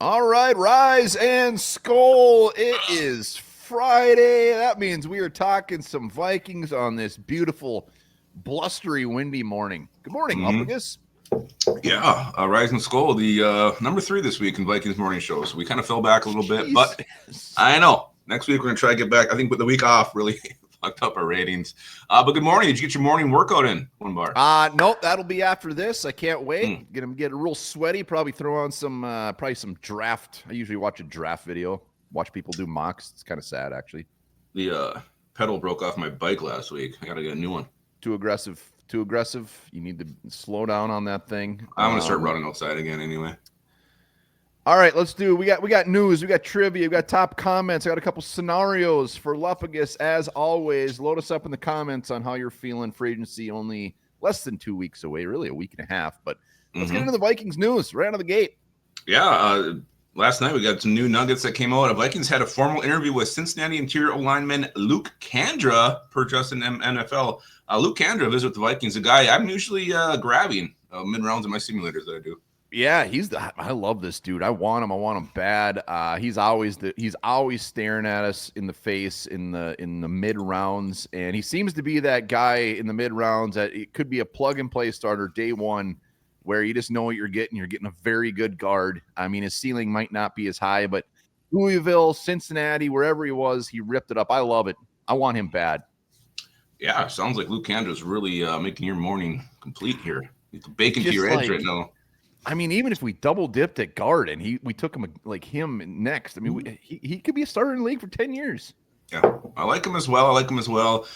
All right, rise and SKOL. It is Friday. That means we are talking some Vikings on this beautiful, blustery, windy morning. Good morning, Lupagus. Yeah, Rising Skull, the number 3 this week in Vikings morning show. So we kind of fell back a little bit, but I know next week we're gonna try to get back. I think with the week off really fucked up our ratings. But good morning. Did you get your morning workout in, Onebar? Nope, that'll be after this. I can't wait. Get real sweaty. Probably throw on some draft. I usually watch a draft video. Watch people do mocks. It's kind of sad, actually. The pedal broke off my bike last week. I gotta get a new one. Too aggressive. You need to slow down on that thing. I'm gonna start running outside again anyway. All right, let's do. We got news, we got trivia, we got top comments. I got a couple scenarios for Lupagus. As always, load us up in the comments on how you're feeling. Free agency only less than 2 weeks away, really a week and a half. But let's get into the Vikings news right out of the gate. Yeah, last night we got some new nuggets that came out. The Vikings had a formal interview with Cincinnati interior O-lineman Luke Kandra per Justin NFL. Luke Kandra visited with the Vikings, a guy I'm usually grabbing mid-rounds in my simulators that I do. Yeah, I love this dude. I want him bad. He's always staring at us in the face in the mid rounds, and he seems to be that guy in the mid rounds that it could be a plug and play starter day one, where you just know what you're getting. You're getting a very good guard. I mean, his ceiling might not be as high, but Louisville, Cincinnati, wherever he was, he ripped it up. I love it. I want him bad. Yeah, sounds like Luke Kandra is really making your morning complete here. He's baking to your edge right now. I mean, even if we double dipped at guard and we took him him next, I mean, he could be a starter in the league for 10 years. Yeah, I like him as well.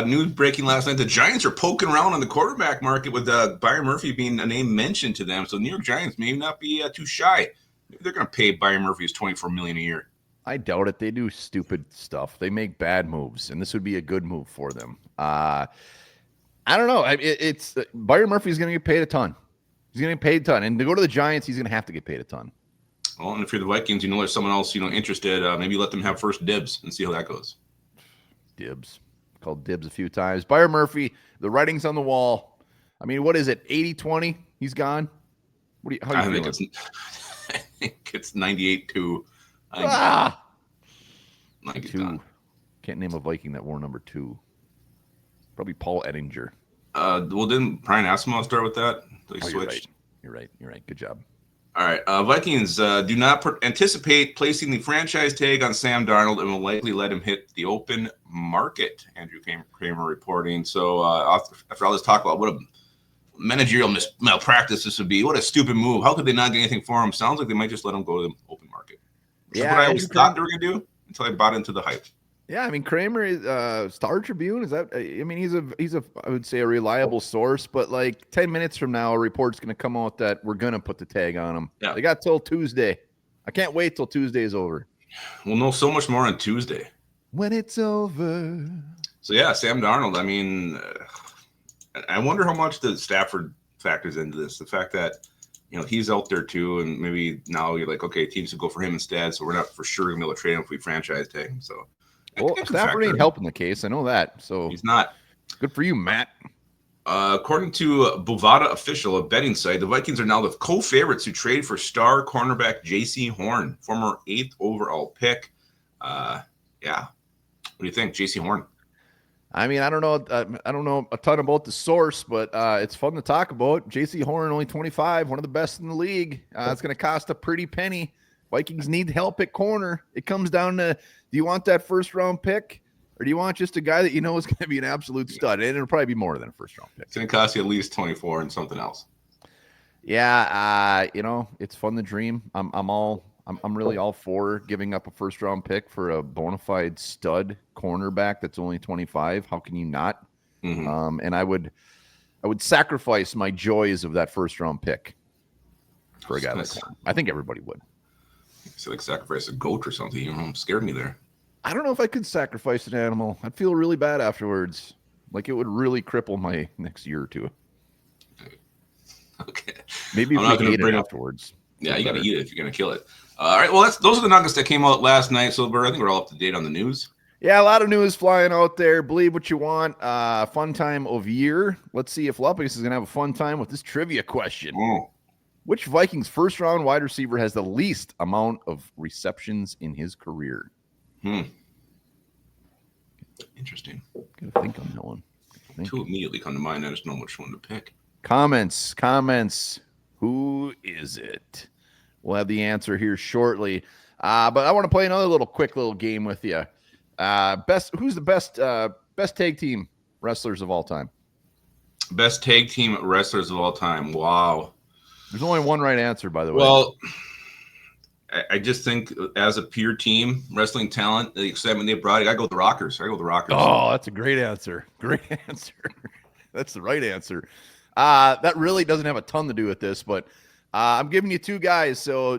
News breaking last night: the Giants are poking around on the quarterback market with Byron Murphy being a name mentioned to them. So New York Giants may not be too shy. Maybe they're going to pay Byron Murphy his $24 million a year. I doubt it. They do stupid stuff. They make bad moves, and this would be a good move for them. I don't know. It's Byron Murphy's going to get paid a ton. He's going to get paid a ton. And to go to the Giants, he's going to have to get paid a ton. Well, and if you're the Vikings, there's someone else, interested. Maybe let them have first dibs and see how that goes. Dibs. Called dibs a few times. Byron Murphy, the writing's on the wall. I mean, what is it? 80-20? He's gone? I think it's 98-2. 92. Can't name a Viking that wore number 2. Probably Paul Ettinger. Well, didn't Brian Asamoah start with that? They switched. You're right. Good job. All right. Vikings do not anticipate placing the franchise tag on Sam Darnold and will likely let him hit the open market. Andrew Kramer reporting. So after all this talk about what a managerial malpractice this would be, what a stupid move. How could they not get anything for him? Sounds like they might just let him go to the open market. Which is what I always thought they were going to do until I bought into the hype. Yeah, I mean, Kramer is Star Tribune. Is that? I mean, he's a I would say a reliable source, but like 10 minutes from now, a report's going to come out that we're going to put the tag on him. Yeah. They got till Tuesday. I can't wait till Tuesday is over. We'll know so much more on Tuesday when it's over. So yeah, Sam Darnold. I mean, I wonder how much the Stafford factors into this. The fact that he's out there too, and maybe now you're like, okay, teams will go for him instead. So we're not for sure going to be able to trade him if we franchise tag him. So. Well, Stafford ain't helping the case. I know that. So he's not. Good for you, Matt. According to Bovada Official, a betting site, the Vikings are now the co-favorites to trade for star cornerback J.C. Horn, former 8th overall pick. Yeah. What do you think, J.C. Horn? I mean, I don't know a ton about the source, but it's fun to talk about. J.C. Horn, only 25, one of the best in the league. It's going to cost a pretty penny. Vikings need help at corner. It comes down to, do you want that first-round pick, or do you want just a guy that is going to be an absolute stud? And it'll probably be more than a first-round pick. It's going to cost you at least 24 and something else. Yeah, it's fun to dream. I'm really all for giving up a first-round pick for a bona fide stud cornerback that's only 25. How can you not? Mm-hmm. And I would sacrifice my joys of that first-round pick for a guy like that. I think everybody would. So like sacrifice a goat or something, scared me there. I don't know if I could sacrifice an animal. I'd feel really bad afterwards. Like it would really cripple my next year or two. Okay. Maybe I'm we eat it afterwards. Yeah, you got to eat it if you're going to kill it. All right. Well, those are the nuggets that came out last night. So I think we're all up to date on the news. Yeah, a lot of news flying out there. Believe what you want. Fun time of year. Let's see if Lupagus is going to have a fun time with this trivia question. Oh. Which Vikings first-round wide receiver has the least amount of receptions in his career? Interesting. Gotta think on that one. Two immediately come to mind. I just know which one to pick. Comments. Who is it? We'll have the answer here shortly. But I want to play another quick little game with you. Who's the best tag team wrestlers of all time? Best tag team wrestlers of all time. Wow. There's only one right answer, by the way. Well, I just think as a pure team, wrestling talent, the excitement they brought, I got to go with the Rockers. Oh, that's a great answer. That's the right answer. That really doesn't have a ton to do with this, but I'm giving you two guys. So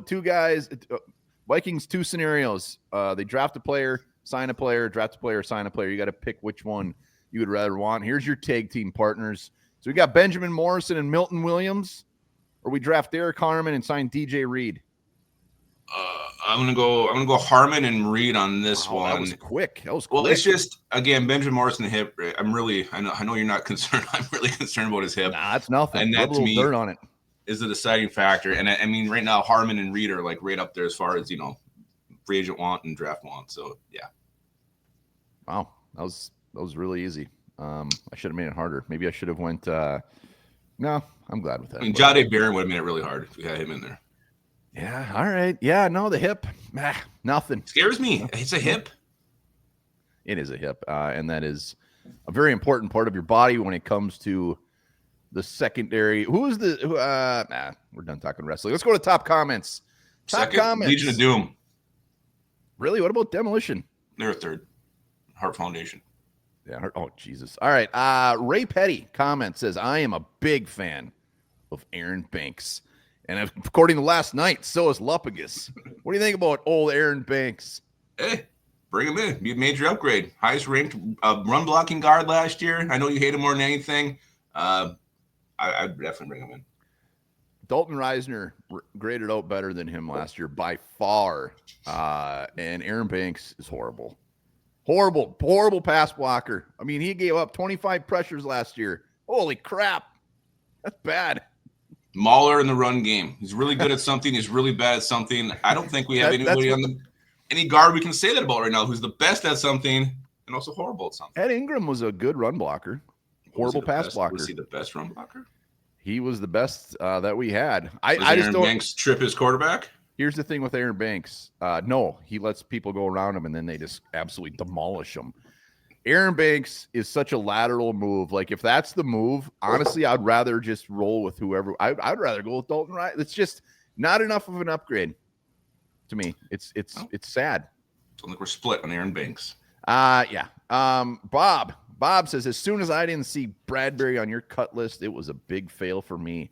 Vikings, two scenarios. They draft a player, sign a player, draft a player, sign a player. You got to pick which one you would rather want. Here's your tag team partners. So we got Benjamin Morrison and Milton Williams, or we draft Derek Harmon and sign DJ Reed. I'm gonna go Harmon and Reed on this one. That was quick. Well, it's just again Benjamin Morrison hip. I know you're not concerned. I'm really concerned about his hip. Nah, that's nothing. And that to me dirt on it is the deciding factor. And I mean, right now Harmon and Reed are like right up there as far as free agent want and draft want. So yeah. Wow, that was really easy. I should have made it harder. Maybe I should have went. No, I'm glad with that. I mean, Jade Barron would have made it really hard if we had him in there. Yeah. All right. Yeah. No, the hip. Nothing. Scares me. It's a hip. It is a hip, and that is a very important part of your body when it comes to the secondary. We're done talking wrestling. Let's go to top comments. Comments. Legion of Doom. Really? What about Demolition? They're a third. Heart Foundation. Yeah. Oh, Jesus. All right. Ray Petty comment says, I am a big fan of Aaron Banks. And according to last night, so is Lupagus. What do you think about old Aaron Banks? Hey, bring him in. Be a major upgrade. Highest ranked run blocking guard last year. I know you hate him more than anything. I'd definitely bring him in. Dalton Reisner graded out better than him last year by far. And Aaron Banks is horrible. Horrible pass blocker. I mean, he gave up 25 pressures last year. Holy crap. That's bad. Mauler in the run game. He's really good at something. He's really bad at something. I don't think we have anybody any guard we can say that about right now who's the best at something and also horrible at something. Ed Ingram was a good run blocker. Horrible pass blocker. Was he the best run blocker? He was the best that we had. I just don't. Banks trip his quarterback? Here's the thing with Aaron Banks. No, he lets people go around him and then they just absolutely demolish him. Aaron Banks is such a lateral move. Like, if that's the move, honestly, I'd rather just roll with whoever. I'd rather go with Dalton Wright. It's just not enough of an upgrade to me. It's sad. Sounds like we're split on Aaron Banks. Yeah. Bob says, as soon as I didn't see Bradbury on your cut list, it was a big fail for me.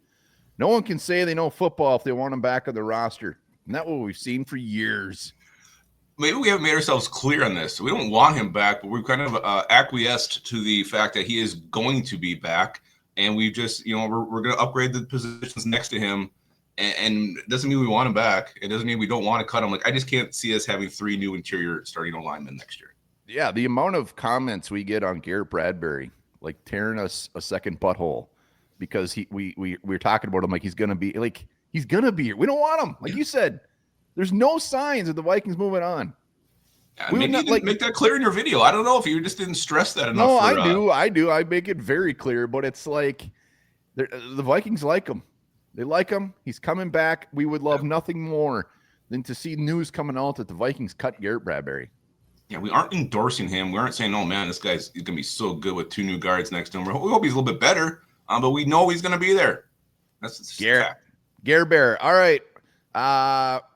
No one can say they know football if they want him back on the roster. And that's what we've seen for years. Maybe we haven't made ourselves clear on this. We don't want him back, but we've kind of acquiesced to the fact that he is going to be back. And we've just, we're going to upgrade the positions next to him. And it doesn't mean we want him back. It doesn't mean we don't want to cut him. Like, I just can't see us having 3 new interior starting linemen next year. Yeah, the amount of comments we get on Garrett Bradbury, like tearing us a second butthole because we're talking about him like he's gonna be here. We don't want him. Like you said, there's no signs of the Vikings moving on. Yeah, maybe you didn't make that clear in your video. I don't know if you just didn't stress that enough. No, I do. I make it very clear, but it's like the Vikings like him. They like him. He's coming back. We would love nothing more than to see news coming out that the Vikings cut Garrett Bradbury. Yeah, we aren't endorsing him. We aren't saying, oh, man, this guy's going to be so good with 2 new guards next to him. We hope he's a little bit better, but we know he's going to be there. That's Garrett Bear. All right.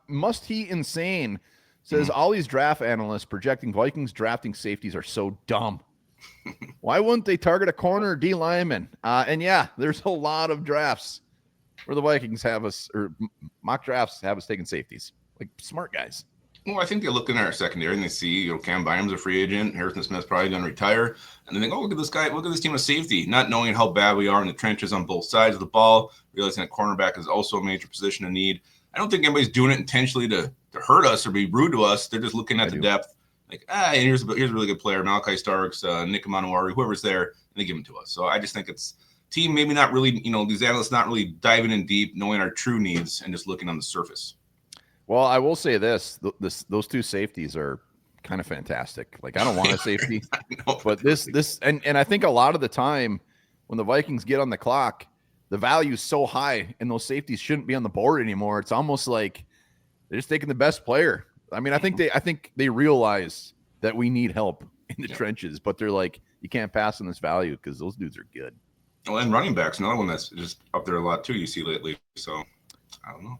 Must He Insane says, all these draft analysts projecting Vikings drafting safeties are so dumb. Why wouldn't they target a corner or D lineman? And yeah, there's a lot of drafts where the Vikings have us, or mock drafts have us taking safeties. Like, smart guys. Well, I think they look in our secondary and they see, Cam Bynum's a free agent. Harrison Smith's probably going to retire. And they think, oh, look at this guy. Look at this team of safety. Not knowing how bad we are in the trenches on both sides of the ball, realizing that cornerback is also a major position of need. I don't think anybody's doing it intentionally to hurt us or be rude to us. They're just looking at the depth. Like, here's a really good player, Malachi Starks, Nick Manowari, whoever's there, and they give him to us. So I just think it's team maybe not really, these analysts not really diving in deep, knowing our true needs and just looking on the surface. Well, I will say those two safeties are kind of fantastic. Like, I don't want a safety, but and I think a lot of the time when the Vikings get on the clock, the value is so high and those safeties shouldn't be on the board anymore. It's almost like they're just taking the best player. I mean, I think they realize that we need help in the trenches, but they're like, you can't pass on this value because those dudes are good. Well, and running backs, another one that's just up there a lot too, you see lately. So I don't know.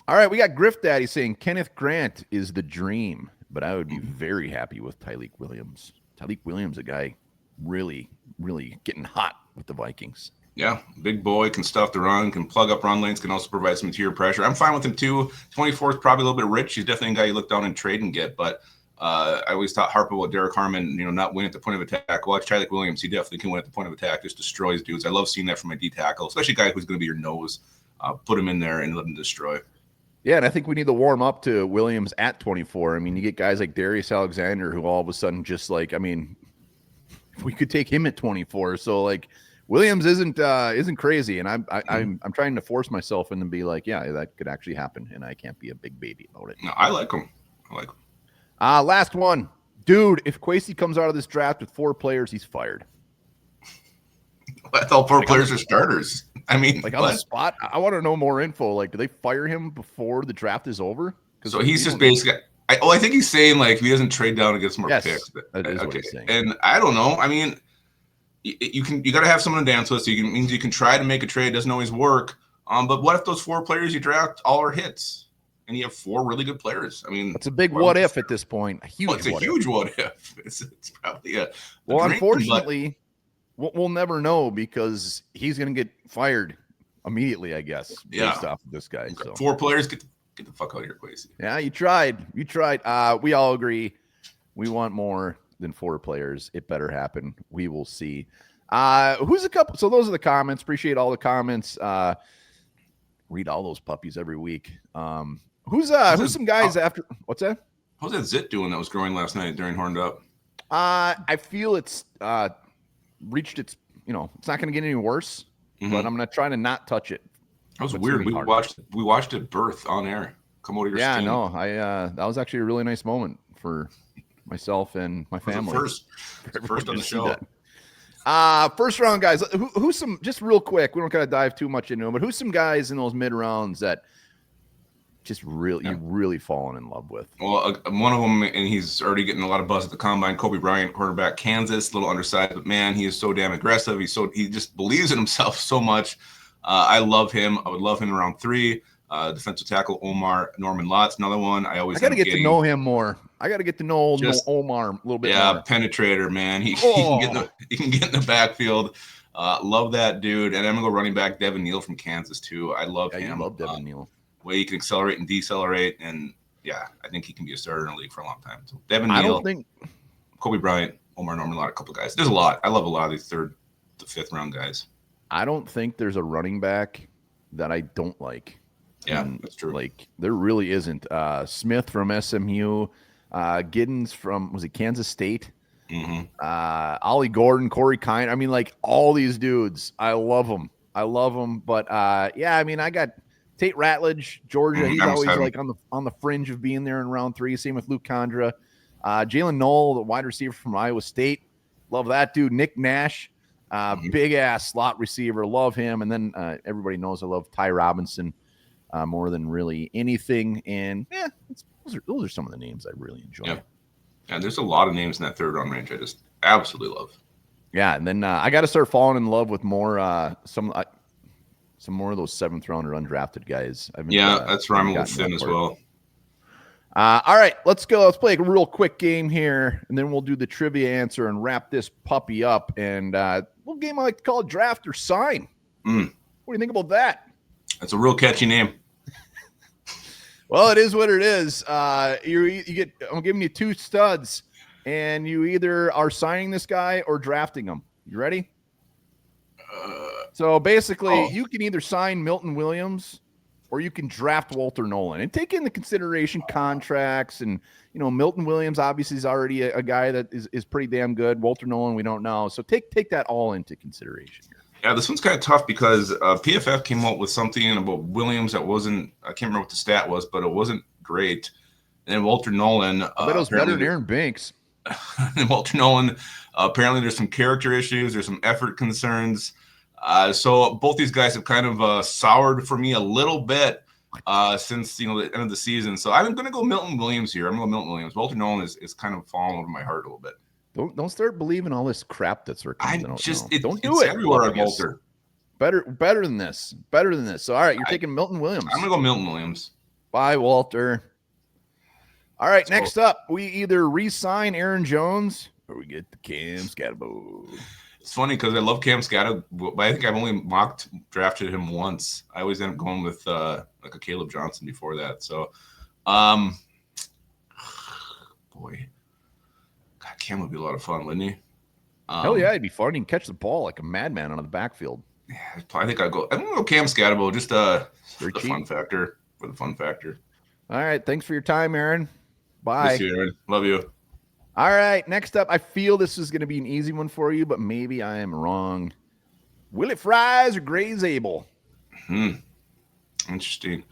All right, we got Griff Daddy saying Kenneth Grant is the dream, but I would be very happy with Tyleek Williams. Tyleek Williams, a guy really, really getting hot with the Vikings. Yeah, big boy, can stuff the run, can plug up run lanes, can also provide some interior pressure. I'm fine with him too. 24 is probably a little bit rich. He's definitely a guy you look down and trade and get, but I always thought harp about Derek Harmon, not winning at the point of attack. Watch Tyleek Williams. He definitely can win at the point of attack, just destroys dudes. I love seeing that from a D tackle, especially a guy who's going to be your nose. Put him in there and let him destroy. Yeah, and I think we need to warm up to Williams at 24. I mean, you get guys like Darius Alexander who all of a sudden just like, I mean, we could take him at 24. So like Williams isn't crazy, and I'm trying to force myself into be like, yeah, that could actually happen, and I can't be a big baby about it. No, I like him. Last one, dude. If Kwesi comes out of this draft with 4 players, he's fired. I thought 4 players are starters. I mean, like on the spot. I want to know more info. Like, do they fire him before the draft is over? So he's just basically. I think he's saying like if he doesn't trade down and get some more picks. That is what he's saying. And I don't know. I mean, you got to have someone to dance with. So means you can try to make a trade. It doesn't always work. But what if those 4 players you draft all are hits? And you have 4 really good players. I mean, it's a big what if at this point. It's a huge what if. It's probably a well, unfortunately, we'll never know because he's going to get fired immediately, I guess, based off of this guy. So 4 players, get the fuck out of here, Kwesi. Yeah, you tried. We all agree. We want more than 4 players. It better happen. We will see. Who's a couple? So those are the comments. Appreciate all the comments. Read all those puppies every week. Who's some guys after? What's that? How's that zit doing that was growing last night during Horned Up? I feel it's reached its. It's not going to get any worse. But I'm going to try to not touch it. That was weird. We watched it birth on air. Come out of your skin. Yeah, no, that was actually a really nice moment for myself and my family. First on the show. First round guys. Who's some, just real quick, we don't gotta dive too much into them, but who's some guys in those mid rounds that just you've really fallen in love with? Well, one of them, and he's already getting a lot of buzz at the combine. Kobe Bryant, quarterback, Kansas, a little undersized, but man, he is so damn aggressive. He just believes in himself so much. I love him. I would love him in round 3. Defensive tackle Omar Norman Lott's another one. I got to get to know him more. I got to get to know Omar a little bit more. Yeah, penetrator, man. He can get in the backfield. Love that dude. And I'm going to go running back Devin Neal from Kansas, too. I love him. I love Devin Neal. Way he can accelerate and decelerate. And, yeah, I think he can be a starter in the league for a long time. So Devin Neal, Kobe Bryant, Omar Norman Lott, a couple guys. There's a lot. I love a lot of these 3rd to 5th round guys. I don't think there's a running back that I don't like. Yeah, that's true. Like, there really isn't. Smith from SMU, Giddens from, was it Kansas State? Ollie Gordon, Corey Kine. I mean, like, all these dudes, I love them. But, yeah, I mean, I got Tate Ratledge, Georgia. He's always like on the fringe of being there in round 3. Same with Luke Condra. Jalen Knoll, the wide receiver from Iowa State. Love that dude. Nick Nash, big ass slot receiver. Love him. And then everybody knows I love Ty Robinson. More than really anything. And yeah, those are some of the names I really enjoy. Yeah. And there's a lot of names in that 3rd round range I just absolutely love. Yeah, and then I got to start falling in love with more some more of those 7th round or undrafted guys. That's where I'm with Finn as well. All right, let's go. Let's play a real quick game here, and then we'll do the trivia answer and wrap this puppy up. And little game I like to call it Draft or Sign. What do you think about that? That's a real catchy name. Well, it is what it is. I'm giving you 2 studs, and you either are signing this guy or drafting him. You ready? So basically, you can either sign Milton Williams or you can draft Walter Nolan and take into consideration contracts. And, Milton Williams obviously is already a guy that is pretty damn good. Walter Nolan, we don't know. So take that all into consideration here. Yeah, this one's kind of tough because PFF came out with something about Williams that wasn't, I can't remember what the stat was, but it wasn't great. And then Walter Nolan. I bet it was better than Aaron Banks. And Walter Nolan, apparently there's some character issues, there's some effort concerns. So both these guys have kind of soured for me a little bit since the end of the season. So I'm going to go Milton Williams here. I'm going to go Milton Williams. Walter Nolan is kind of falling over my heart a little bit. Don't start believing all this crap that's circulating. Don't do it. Everywhere on Walter. Better than this. So, all right, you're taking Milton Williams. I'm going to go Milton Williams. Bye, Walter. All right, next up, we either re-sign Aaron Jones or we get the Cam Scatterbo. It's funny because I love Cam Scatterbo, but I think I've only drafted him once. I always end up going with like a Caleb Johnson before that. So, boy. God, Cam would be a lot of fun, wouldn't he? Hell yeah, he'd be fun. He can catch the ball like a madman out of the backfield. Yeah, I think I'm going to go Cam Scatterbo, just for the fun factor. All right, thanks for your time, Aaron. Bye. Miss you, Aaron. Love you. All right, next up, I feel this is going to be an easy one for you, but maybe I am wrong. Willie Fries or Gray Zabel? Interesting.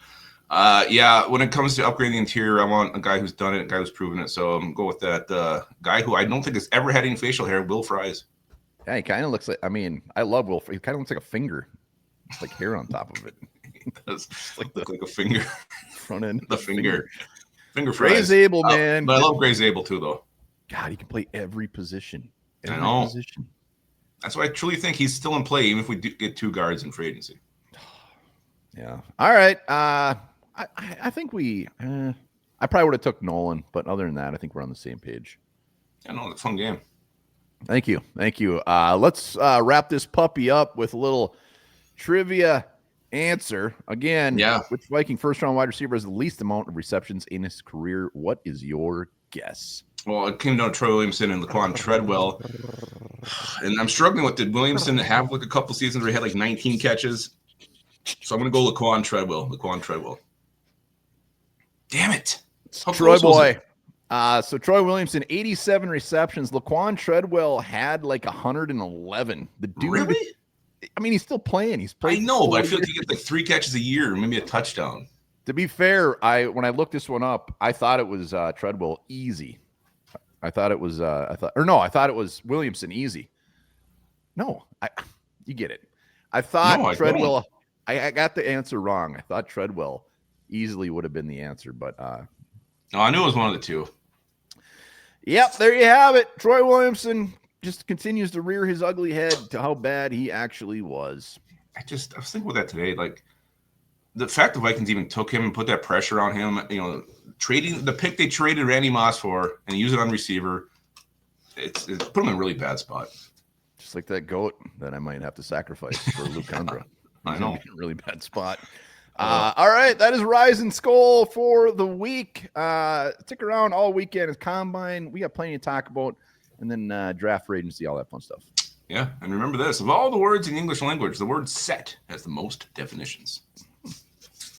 Yeah, when it comes to upgrading the interior, I want a guy who's done it, a guy who's proven it. So I'm going to go with that guy who I don't think has ever had any facial hair, Will Fries. Yeah, he kind of looks like, I love Will. He kind of looks like a finger. It's like hair on top of it. It does look like a finger. Front end. The finger. Finger Fries. Gray Zabel, man. But I love Gray Zabel too, though. God, he can play every position. I know. That's why I truly think he's still in play, even if we do get 2 guards in free agency. Yeah. All right. I think I probably would have took Nolan, but other than that, I think we're on the same page. I know, it's a fun game. Thank you. Let's wrap this puppy up with a little trivia answer. Again, which Viking first-round wide receiver has the least amount of receptions in his career? What is your guess? Well, it came down to Troy Williamson and Laquan Treadwell. And I'm struggling with, did Williamson have like a couple seasons where he had like 19 catches? So I'm going to go Laquan Treadwell. Damn it. Troy boy. So Troy Williamson, 87 receptions. Laquan Treadwell had like 111. The dude, really? He's still playing. He's playing. I know, but I feel like he gets like 3 catches a year, maybe a touchdown. To be fair, when I looked this one up, I thought it was Treadwell easy. I thought it was Williamson easy. No, you get it. I thought Treadwell. I got the answer wrong. I thought Treadwell easily would have been the answer, but no, I knew it was one of the 2. Yep, there you have it. Troy Williamson just continues to rear his ugly head to how bad he actually was. I was thinking about that today. Like the fact the Vikings even took him and put that pressure on him, trading the pick they traded Randy Moss for and use it on receiver, it's put him in a really bad spot. Just like that goat that I might have to sacrifice for Luke Kundra. I know. In a really bad spot. All right, that is Rise and SKOL for the week. Stick around all weekend. It's Combine. We got plenty to talk about. And then draft free agency, all that fun stuff. Yeah, and remember this. Of all the words in the English language, the word set has the most definitions.